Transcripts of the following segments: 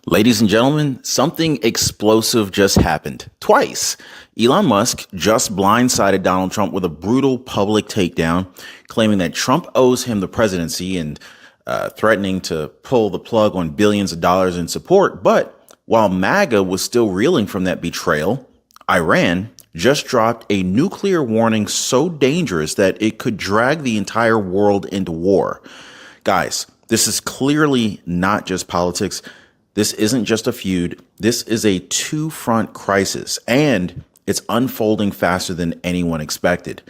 Ladies and gentlemen, something explosive just happened. Twice. Elon Musk just blindsided Donald Trump with a brutal public takedown, claiming that Trump owes him the presidency and threatening to pull the plug on billions of dollars in support. But while MAGA was still reeling from that betrayal, Iran just dropped a nuclear warning so dangerous that it could drag the entire world into war. Guys, this is clearly not just politics. This isn't just a feud. This is a two-front crisis, and it's unfolding faster than anyone expected.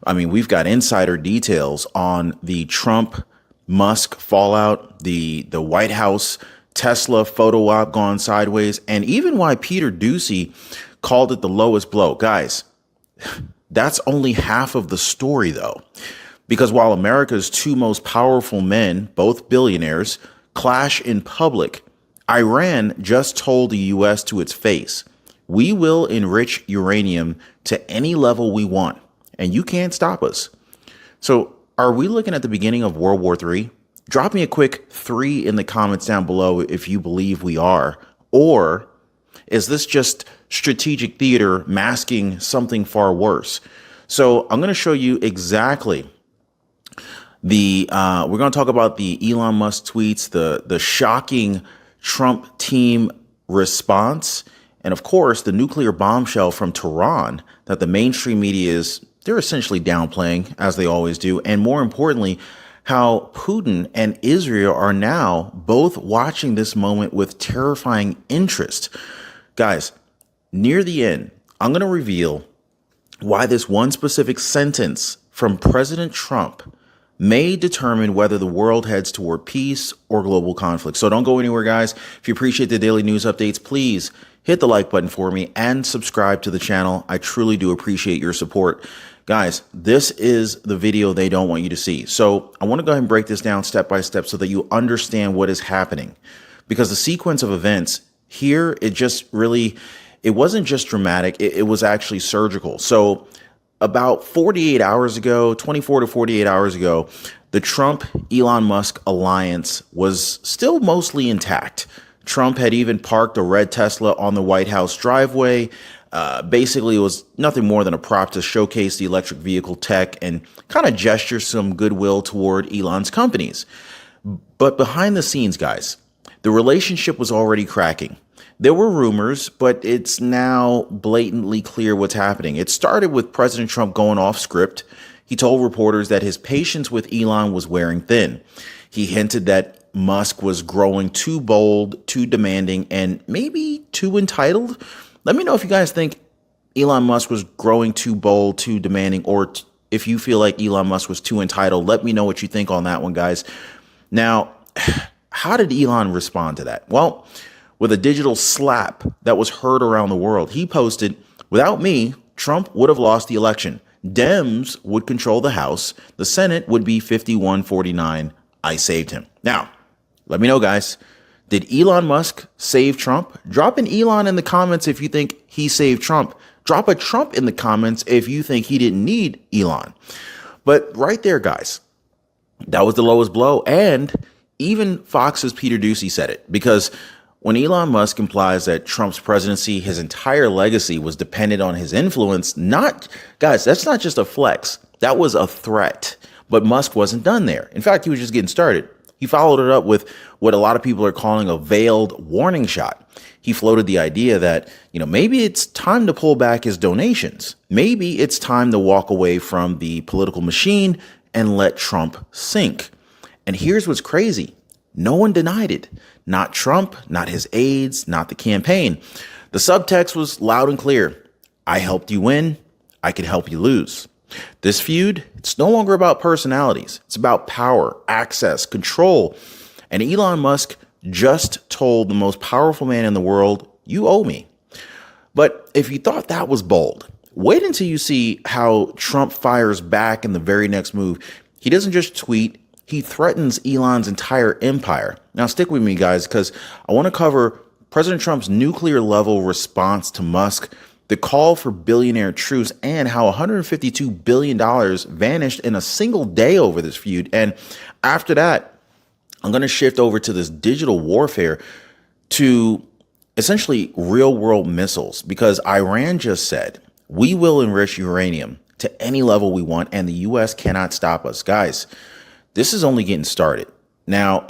I mean, we've got insider details on the Trump-Musk fallout, the White House Tesla photo op gone sideways, and even why Peter Doocy called it the lowest blow. Guys, that's only half of the story, though, because while America's two most powerful men, both billionaires, clash in public, Iran just told the U.S. to its face, we will enrich uranium to any level we want, and you can't stop us. So are we looking at the beginning of World War III? Drop me a quick 3 in the comments down below if you believe we are. Or is this just strategic theater masking something far worse? So I'm going to show you exactly we're going to talk about the Elon Musk tweets, the shocking Trump team response, and of course, the nuclear bombshell from Tehran that the mainstream media they're essentially downplaying, as they always do. And more importantly, how Putin and Israel are now both watching this moment with terrifying interest. Guys, near the end, I'm going to reveal why this one specific sentence from President Trump may determine whether the world heads toward peace or global conflict. So don't go anywhere, guys. If you appreciate the daily news updates, please hit the like button for me and subscribe to the channel. I truly do appreciate your support. Guys, this is the video they don't want you to see. So I want to go ahead and break this down step by step so that you understand what is happening. Because the sequence of events here, it wasn't just dramatic, it was actually surgical. So about 48 hours ago, 24 to 48 hours ago, the Trump-Elon Musk alliance was still mostly intact. Trump had even parked a red Tesla on the White House driveway. Basically, it was nothing more than a prop to showcase the electric vehicle tech and kind of gesture some goodwill toward Elon's companies. But behind the scenes, guys, the relationship was already cracking. There were rumors, but it's now blatantly clear what's happening. It started with President Trump going off script. He told reporters that his patience with Elon was wearing thin. He hinted that Musk was growing too bold, too demanding, and maybe too entitled. Let me know if you guys think Elon Musk was growing too bold, too demanding, or if you feel like Elon Musk was too entitled. Let me know what you think on that one, guys. Now, how did Elon respond to that? Well, with a digital slap that was heard around the world, he posted, "Without me, Trump would have lost the election. Dems would control the House. The Senate would be 51-49. I saved him." Now, let me know, guys. Did Elon Musk save Trump? Drop an Elon in the comments if you think he saved Trump. Drop a Trump in the comments if you think he didn't need Elon. But right there, guys, that was the lowest blow. And even Fox's Peter Doocy said it, because when Elon Musk implies that Trump's presidency, his entire legacy was dependent on his influence, guys, that's not just a flex. That was a threat. But Musk wasn't done there. In fact, he was just getting started. He followed it up with what a lot of people are calling a veiled warning shot. He floated the idea that, maybe it's time to pull back his donations. Maybe it's time to walk away from the political machine and let Trump sink. And here's what's crazy. No one denied it. Not Trump, not his aides, not the campaign. The subtext was loud and clear. I helped you win. I can help you lose. This feud, it's no longer about personalities. It's about power, access, control. And Elon Musk just told the most powerful man in the world, you owe me. But if you thought that was bold, wait until you see how Trump fires back in the very next move. He doesn't just tweet. He threatens Elon's entire empire. Now, stick with me, guys, because I want to cover President Trump's nuclear level response to Musk, the call for billionaire truce, and how $152 billion vanished in a single day over this feud. And after that, I'm going to shift over to this digital warfare to essentially real world missiles, because Iran just said, we will enrich uranium to any level we want, and the US cannot stop us. Guys, this is only getting started. Now,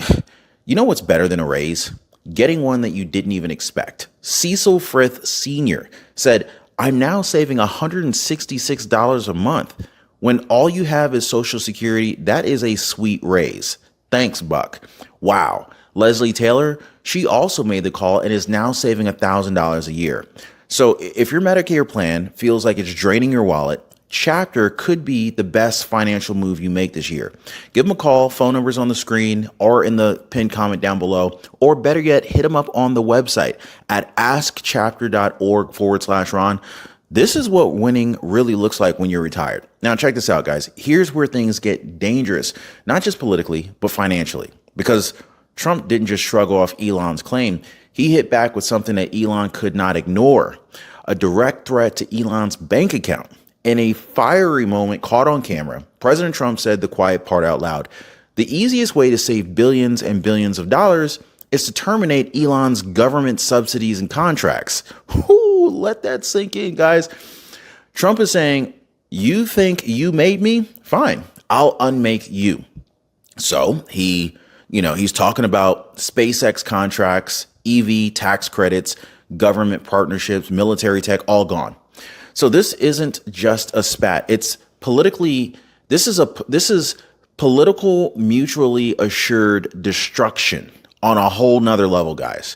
you know what's better than a raise? Getting one that you didn't even expect. Cecil Frith Sr. said, I'm now saving $166 a month. When all you have is Social Security, that is a sweet raise. Thanks, Buck. Wow. Leslie Taylor, she also made the call and is now saving $1,000 a year. So if your Medicare plan feels like it's draining your wallet, Chapter could be the best financial move you make this year. Give them a call. Phone numbers on the screen or in the pinned comment down below, or better yet, hit them up on the website at askchapter.org/Ron. This is what winning really looks like when you're retired. Now, check this out, guys. Here's where things get dangerous, not just politically, but financially, because Trump didn't just shrug off Elon's claim. He hit back with something that Elon could not ignore, a direct threat to Elon's bank account. In a fiery moment caught on camera, President Trump said the quiet part out loud. The easiest way to save billions and billions of dollars is to terminate Elon's government subsidies and contracts. Whoo, let that sink in, guys. Trump is saying, you think you made me? Fine, I'll unmake you. So he's talking about SpaceX contracts, EV tax credits, government partnerships, military tech, all gone. So this isn't just a spat. It's this is political mutually assured destruction on a whole nother level, guys.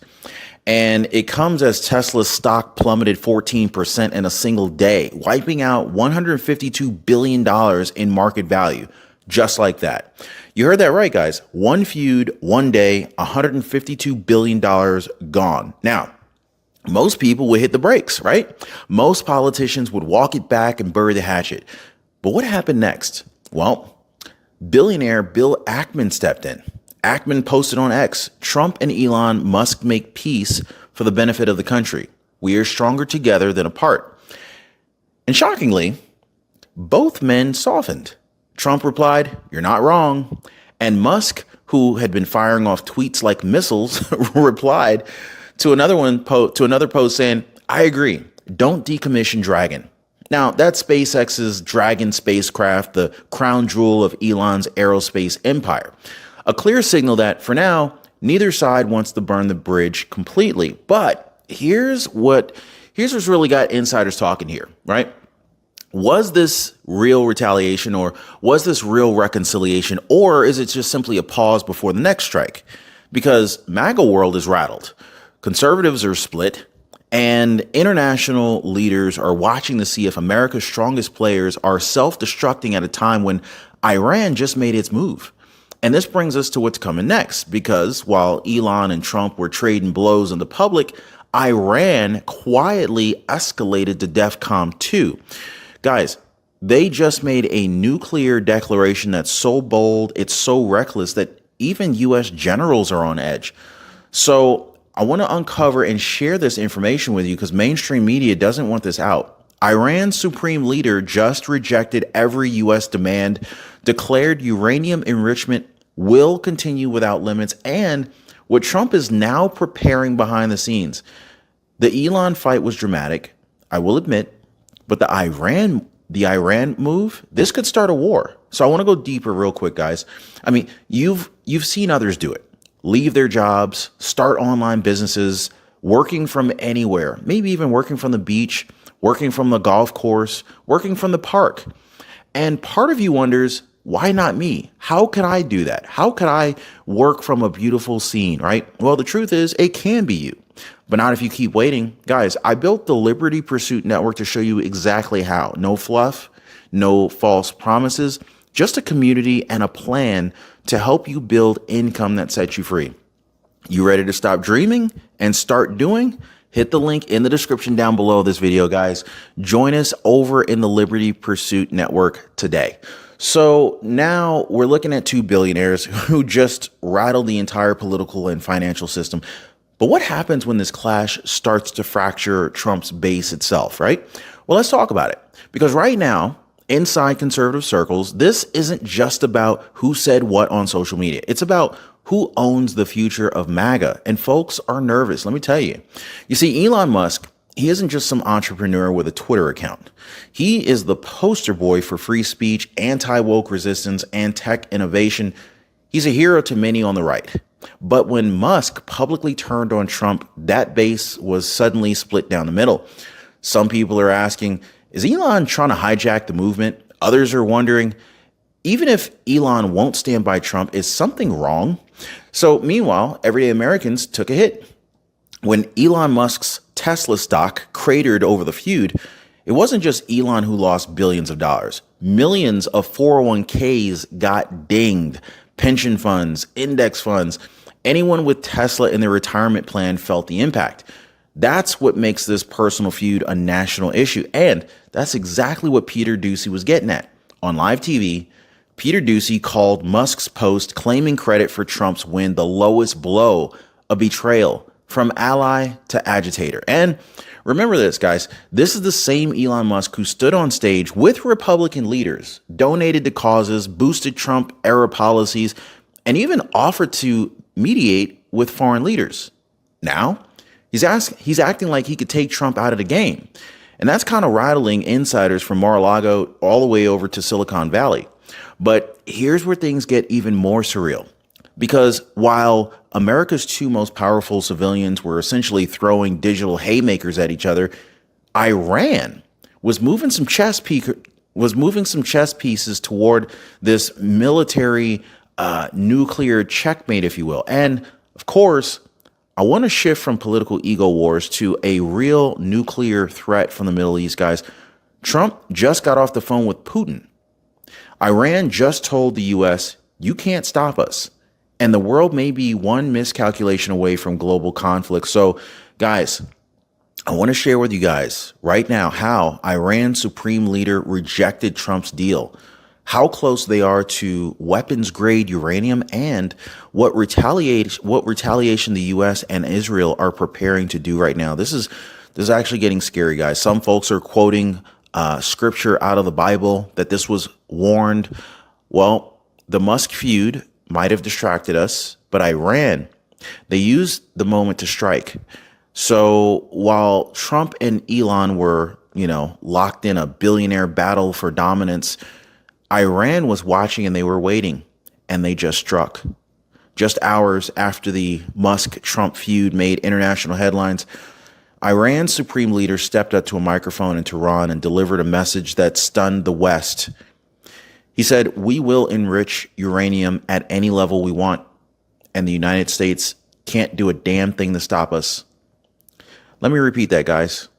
And it comes as Tesla's stock plummeted 14% in a single day, wiping out $152 billion in market value, just like that. You heard that right, guys. One feud, one day, $152 billion gone. Now, most people would hit the brakes, right? Most politicians would walk it back and bury the hatchet. But what happened next? Well, billionaire Bill Ackman stepped in. Ackman posted on X, Trump and Elon Musk make peace for the benefit of the country. We are stronger together than apart. And shockingly, both men softened. Trump replied, you're not wrong. And Musk, who had been firing off tweets like missiles, replied to another post saying, I agree. Don't decommission Dragon. Now, that's SpaceX's Dragon spacecraft, the crown jewel of Elon's aerospace empire. A clear signal that, for now, neither side wants to burn the bridge completely. But here's what's really got insiders talking here, right? Was this real retaliation, or was this real reconciliation, or is it just simply a pause before the next strike? Because MAGA world is rattled. Conservatives are split, and international leaders are watching to see if America's strongest players are self-destructing at a time when Iran just made its move. And this brings us to what's coming next, because while Elon and Trump were trading blows in the public, Iran quietly escalated to DEFCON 2. Guys, they just made a nuclear declaration that's so bold, it's so reckless that even U.S. generals are on edge. So I want to uncover and share this information with you because mainstream media doesn't want this out. Iran's supreme leader just rejected every U.S. demand, declared uranium enrichment will continue without limits, and what Trump is now preparing behind the scenes. The Elon fight was dramatic, I will admit, but the Iran move, this could start a war. So I want to go deeper real quick, guys. I mean, you've seen others do it. Leave their jobs, start online businesses, working from anywhere, maybe even working from the beach, working from the golf course, working from the park. And part of you wonders, why not me? How can I do that? How can I work from a beautiful scene, right? Well, the truth is it can be you, but not if you keep waiting. Guys, I built the Liberty Pursuit Network to show you exactly how. No fluff, no false promises, just a community and a plan to help you build income that sets you free. You ready to stop dreaming and start doing? Hit the link in the description down below this video, guys. Join us over in the Liberty Pursuit Network today. So now we're looking at two billionaires who just rattled the entire political and financial system. But what happens when this clash starts to fracture Trump's base itself, right? Well, let's talk about it. Because right now, inside conservative circles, this isn't just about who said what on social media. It's about Who owns the future of MAGA? And folks are nervous, let me tell you. You see, Elon Musk, he isn't just some entrepreneur with a Twitter account. He is the poster boy for free speech, anti-woke resistance, and tech innovation. He's a hero to many on the right. But when Musk publicly turned on Trump, that base was suddenly split down the middle. Some people are asking, is Elon trying to hijack the movement? Others are wondering, even if Elon won't stand by Trump, is something wrong? So meanwhile, everyday Americans took a hit. When Elon Musk's Tesla stock cratered over the feud, it wasn't just Elon who lost billions of dollars. Millions of 401ks got dinged. Pension funds, index funds, anyone with Tesla in their retirement plan felt the impact. That's what makes this personal feud a national issue. And that's exactly what Peter Doocy was getting at. On live TV, Peter Doocy called Musk's post claiming credit for Trump's win the lowest blow, a betrayal from ally to agitator. And remember this, guys, this is the same Elon Musk who stood on stage with Republican leaders, donated to causes, boosted Trump era policies, and even offered to mediate with foreign leaders. Now, he's acting like he could take Trump out of the game. And that's kind of rattling insiders from Mar-a-Lago all the way over to Silicon Valley. But here's where things get even more surreal. Because while America's two most powerful civilians were essentially throwing digital haymakers at each other, Iran was moving some chess pieces toward this military nuclear checkmate, if you will. And of course, I want to shift from political ego wars to a real nuclear threat from the Middle East, guys. Trump just got off the phone with Putin. Iran just told the U.S., you can't stop us. And the world may be one miscalculation away from global conflict. So, guys, I want to share with you guys right now how Iran's supreme leader rejected Trump's deal, how close they are to weapons-grade uranium, and what retaliation the U.S. and Israel are preparing to do right now. This is actually getting scary, guys. Some folks are quoting scripture out of the Bible that this was warned. Well, the Musk feud might have distracted us, but Iran, they used the moment to strike. So while Trump and Elon were, locked in a billionaire battle for dominance, Iran was watching and they were waiting, and they just struck. Just hours after the Musk-Trump feud made international headlines, Iran's supreme leader stepped up to a microphone in Tehran and delivered a message that stunned the West. He said, we will enrich uranium at any level we want, and the United States can't do a damn thing to stop us. Let me repeat that, guys.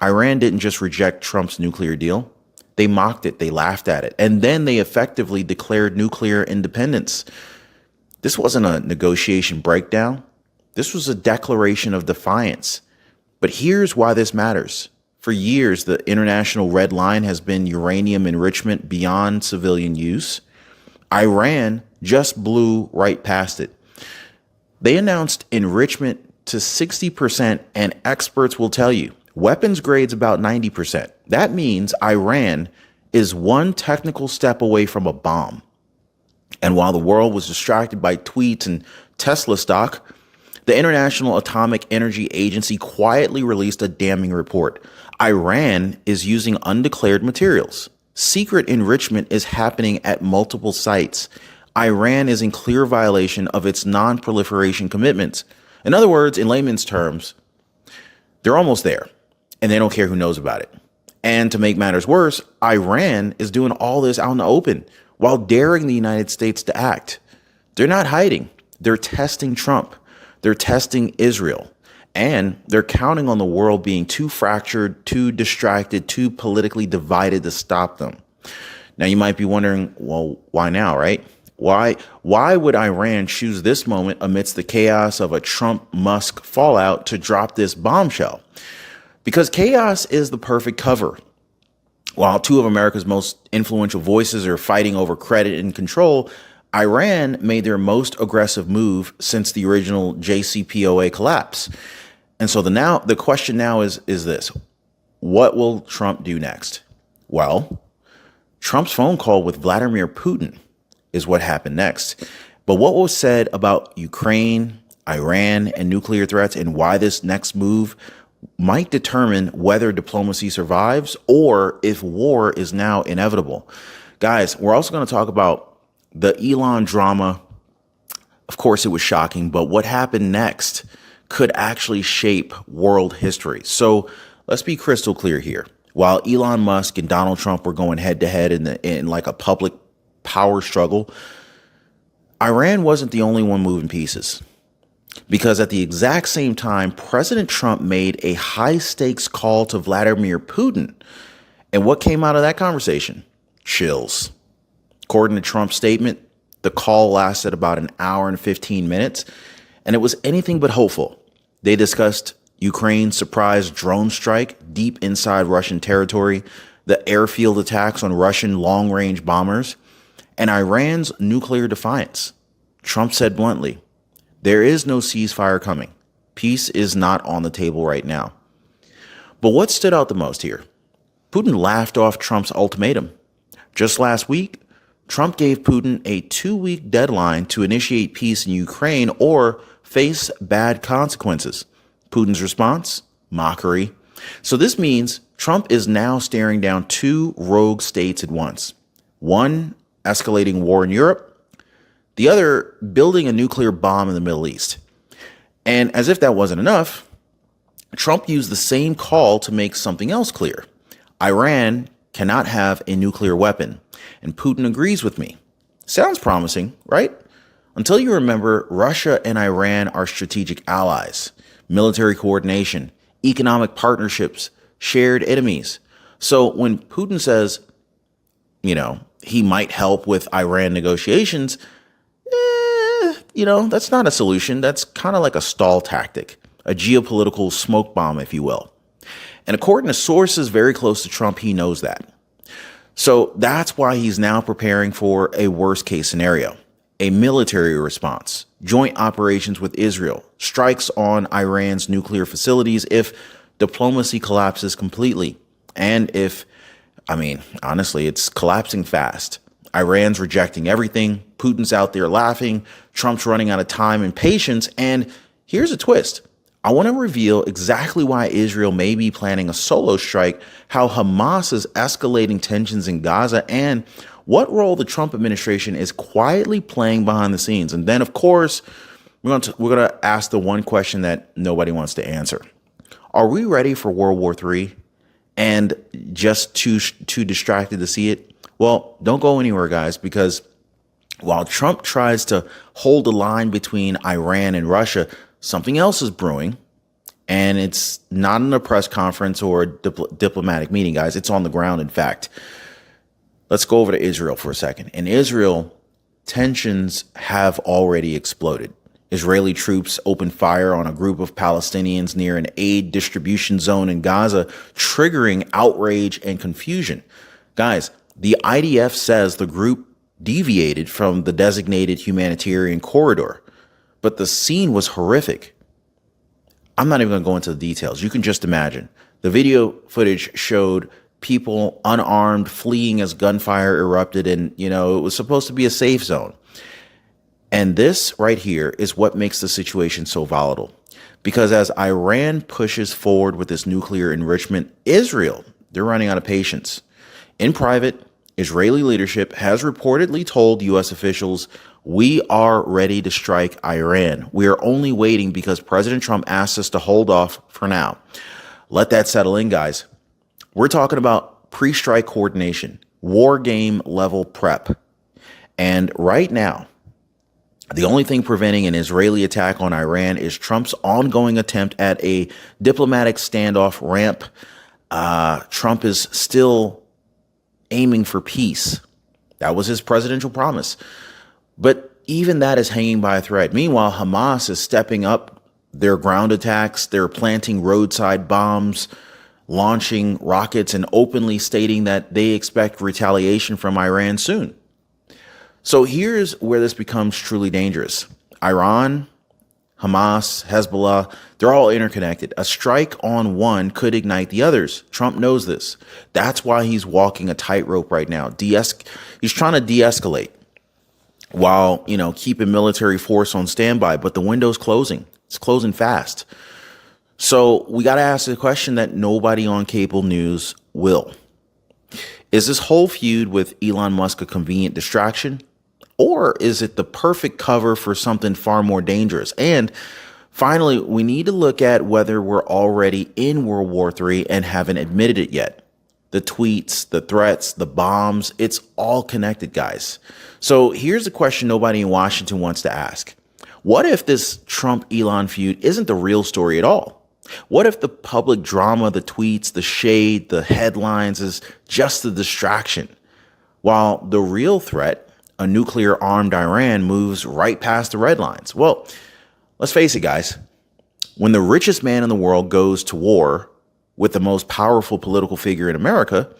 Iran didn't just reject Trump's nuclear deal. They mocked it. They laughed at it. And then they effectively declared nuclear independence. This wasn't a negotiation breakdown. This was a declaration of defiance. But here's why this matters. For years, the international red line has been uranium enrichment beyond civilian use. Iran just blew right past it. They announced enrichment to 60%, and experts will tell you weapons grade's about 90%. That means Iran is one technical step away from a bomb. And while the world was distracted by tweets and Tesla stock, the International Atomic Energy Agency quietly released a damning report. Iran is using undeclared materials. Secret enrichment is happening at multiple sites. Iran is in clear violation of its non-proliferation commitments. In other words, in layman's terms, they're almost there, and they don't care who knows about it. And to make matters worse, Iran is doing all this out in the open while daring the United States to act. They're not hiding. They're testing Trump. They're testing Israel. And they're counting on the world being too fractured, too distracted, too politically divided to stop them. Now, you might be wondering, well, why now, right? Why would Iran choose this moment amidst the chaos of a Trump-Musk fallout to drop this bombshell? Because chaos is the perfect cover. While two of America's most influential voices are fighting over credit and control, Iran made their most aggressive move since the original JCPOA collapse. And so the question now is this: what will Trump do next? Well, Trump's phone call with Vladimir Putin is what happened next. But what was said about Ukraine, Iran, and nuclear threats, and why this next move might determine whether diplomacy survives or if war is now inevitable. Guys, we're also going to talk about the Elon drama. Of course, it was shocking, but what happened next could actually shape world history. So let's be crystal clear here. While Elon Musk and Donald Trump were going head to head in like a public power struggle, Iran wasn't the only one moving pieces. Because at the exact same time, President Trump made a high stakes call to Vladimir Putin. And what came out of that conversation? Chills. According to Trump's statement, the call lasted about an hour and 15 minutes, and it was anything but hopeful. They discussed Ukraine's surprise drone strike deep inside Russian territory, the airfield attacks on Russian long-range bombers, and Iran's nuclear defiance. Trump said bluntly, there is no ceasefire coming. Peace is not on the table right now. But what stood out the most here? Putin laughed off Trump's ultimatum. Just last week, Trump gave Putin a 2-week deadline to initiate peace in Ukraine or face bad consequences. Putin's response? Mockery. So this means Trump is now staring down 2 rogue states at once. One, escalating war in Europe. The other, building a nuclear bomb in the Middle East. And as if that wasn't enough, Trump used the same call to make something else clear. Iran cannot have a nuclear weapon, and Putin agrees with me. Sounds promising, right? Until you remember, Russia and Iran are strategic allies, military coordination, economic partnerships, shared enemies. So when Putin says, he might help with Iran negotiations, that's not a solution. That's kind of like a stall tactic, a geopolitical smoke bomb, if you will. And according to sources very close to Trump, he knows that. So that's why he's now preparing for a worst case scenario, a military response, joint operations with Israel, strikes on Iran's nuclear facilities if diplomacy collapses completely. And honestly, it's collapsing fast. Iran's rejecting everything. Putin's out there laughing. Trump's running out of time and patience. And here's a twist. I want to reveal exactly why Israel may be planning a solo strike, how Hamas is escalating tensions in Gaza, and what role the Trump administration is quietly playing behind the scenes. And then, of course, we're going to ask the one question that nobody wants to answer. Are we ready for World War III and just too distracted to see it? Well, don't go anywhere, guys, because while Trump tries to hold the line between Iran and Russia, something else is brewing, and it's not in a press conference or a diplomatic meeting, guys. It's on the ground, in fact. Let's go over to Israel for a second. In Israel, tensions have already exploded. Israeli troops opened fire on a group of Palestinians near an aid distribution zone in Gaza, triggering outrage and confusion. Guys, the IDF says the group deviated from the designated humanitarian corridor, but the scene was horrific. I'm not even going to go into the details. You can just imagine. The video footage showed people unarmed fleeing as gunfire erupted, and, it was supposed to be a safe zone. And this right here is what makes the situation so volatile. Because as Iran pushes forward with this nuclear enrichment, Israel, they're running out of patience. In private, Israeli leadership has reportedly told U.S. officials, we are ready to strike Iran. We are only waiting because President Trump asked us to hold off for now. Let that settle in, guys. We're talking about pre-strike coordination, war game level prep. And right now, the only thing preventing an Israeli attack on Iran is Trump's ongoing attempt at a diplomatic standoff ramp. Trump is still aiming for peace. That was his presidential promise. But even that is hanging by a thread. Meanwhile, Hamas is stepping up their ground attacks. They're planting roadside bombs, launching rockets, and openly stating that they expect retaliation from Iran soon. So here's where this becomes truly dangerous. Iran, Hamas, Hezbollah, they're all interconnected. A strike on one could ignite the others. Trump knows this. That's why he's walking a tightrope right now. He's trying to de-escalate. while, keeping military force on standby, but the window's closing. It's closing fast. So we got to ask the question that nobody on cable news will. Is this whole feud with Elon Musk a convenient distraction? Or is it the perfect cover for something far more dangerous? And finally, we need to look at whether we're already in World War III and haven't admitted it yet. The tweets, the threats, the bombs, it's all connected, guys. So here's a question nobody in Washington wants to ask. What if this Trump-Elon feud isn't the real story at all? What if the public drama, the tweets, the shade, the headlines is just a distraction, while the real threat, a nuclear-armed Iran, moves right past the red lines? Well, let's face it, guys. When the richest man in the world goes to war with the most powerful political figure in America,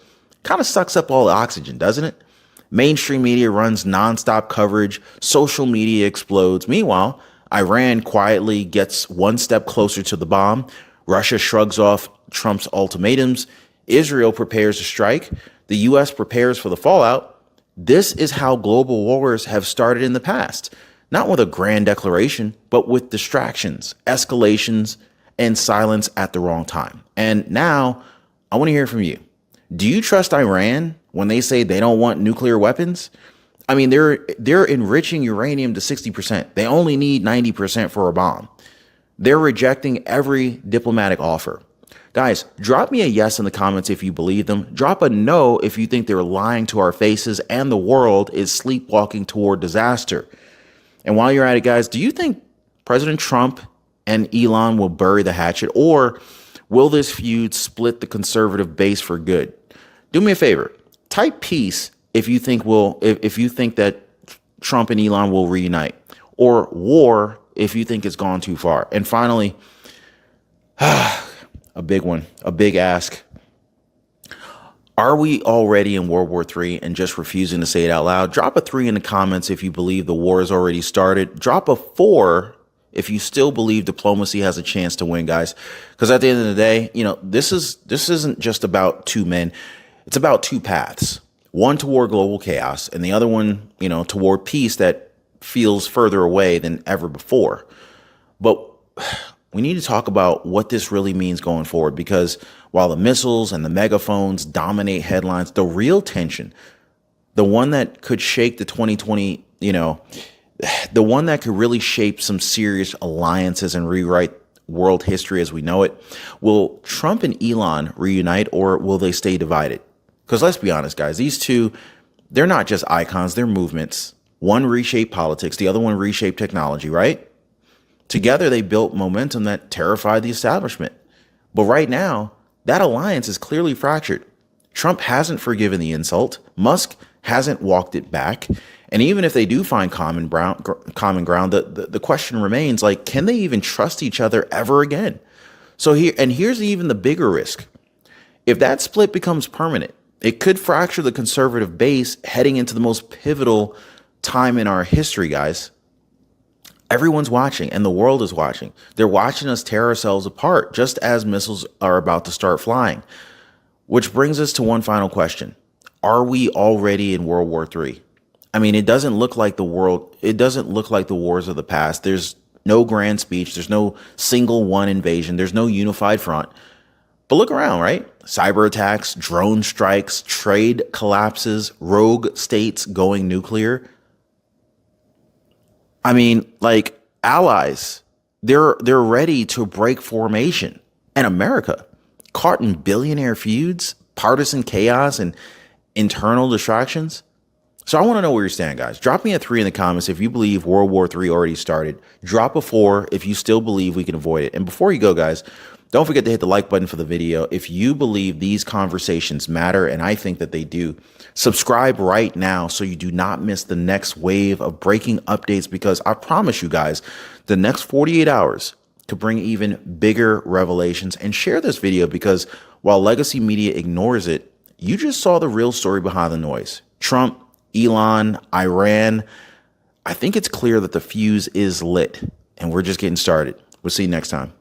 kind of sucks up all the oxygen, doesn't it? Mainstream media runs nonstop coverage. Social media explodes. Meanwhile, Iran quietly gets one step closer to the bomb. Russia shrugs off Trump's ultimatums. Israel prepares to strike. The U.S. prepares for the fallout. This is how global wars have started in the past. Not with a grand declaration, but with distractions, escalations, and silence at the wrong time. And now I want to hear from you. Do you trust Iran when they say they don't want nuclear weapons? I mean, they're enriching uranium to 60%. They only need 90% for a bomb. They're rejecting every diplomatic offer. Guys, drop me a yes in the comments if you believe them. Drop a no if you think they're lying to our faces and the world is sleepwalking toward disaster. And while you're at it, guys, do you think President Trump and Elon will bury the hatchet, or will this feud split the conservative base for good? Do me a favor. Type peace if you think that Trump and Elon will reunite, or war if you think it's gone too far. And finally, a big one, a big ask. Are we already in World War III and just refusing to say it out loud? Drop a 3 in the comments if you believe the war has already started. Drop a 4 if you still believe diplomacy has a chance to win, guys. Because at the end of the day, this isn't just about two men. It's about two paths. One toward global chaos and the other one, toward peace that feels further away than ever before. But we need to talk about what this really means going forward, because while the missiles and the megaphones dominate headlines, the real tension, the one that could shake the 2020, the one that could really shape some serious alliances and rewrite world history as we know it, will Trump and Elon reunite, or will they stay divided? Because let's be honest, guys, these two, they're not just icons, they're movements. One reshaped politics, the other one reshaped technology, right? Together, they built momentum that terrified the establishment. But right now, that alliance is clearly fractured. Trump hasn't forgiven the insult. Musk hasn't walked it back. And even if they do find common ground, the question remains, can they even trust each other ever again? So here's even the bigger risk. If that split becomes permanent, it could fracture the conservative base heading into the most pivotal time in our history, guys. Everyone's watching and the world is watching. They're watching us tear ourselves apart just as missiles are about to start flying. Which brings us to one final question. Are we already in World War III? I mean, it doesn't look like the wars of the past. There's no grand speech. There's no single one invasion. There's no unified front. But look around, right? Cyber attacks, drone strikes, trade collapses, rogue states going nuclear. I mean, allies, they're ready to break formation. And America, caught in billionaire feuds, partisan chaos, and internal distractions. So I want to know where you stand, guys. Drop me a 3 in the comments if you believe World War III already started. Drop a 4 if you still believe we can avoid it. And before you go, guys, don't forget to hit the like button for the video. If you believe these conversations matter, and I think that they do, subscribe right now so you do not miss the next wave of breaking updates, because I promise you guys, the next 48 hours could bring even bigger revelations. And share this video, because while legacy media ignores it, you just saw the real story behind the noise. Trump, Elon, Iran. I think it's clear that the fuse is lit and we're just getting started. We'll see you next time.